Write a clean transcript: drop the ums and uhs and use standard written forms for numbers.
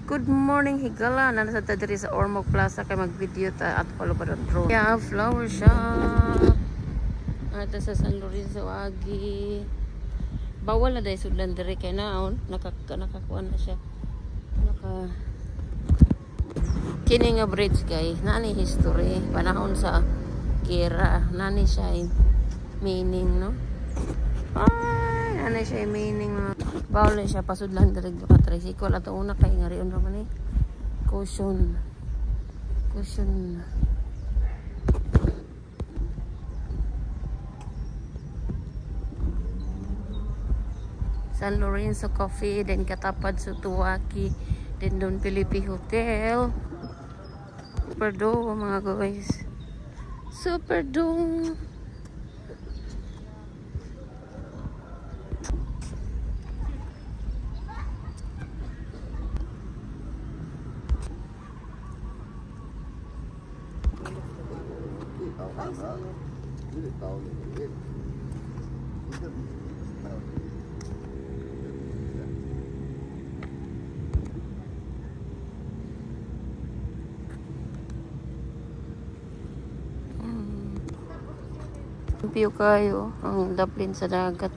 Good morning higala, nasa ta diri sa Ormoc Plaza kay mag-video ta at palubad drone. Yeah, flower shop. Ata sa San Lorenzo agi. Bawal na dai sudlan diri kay naon nakakuan na siya. Kini nga bridge kay nani history panahon sa Kira, nani siya meaning no. Ay, nani siya meaning no. Bawal siya pasudlan diri ka tricycle ato una kay ngarion ra man caution San Lorenzo Coffee, then katapad sa Tuwaki, then Don Felipe Hotel. Super do mga guys, super do. View kayo ang daplin sa dagat.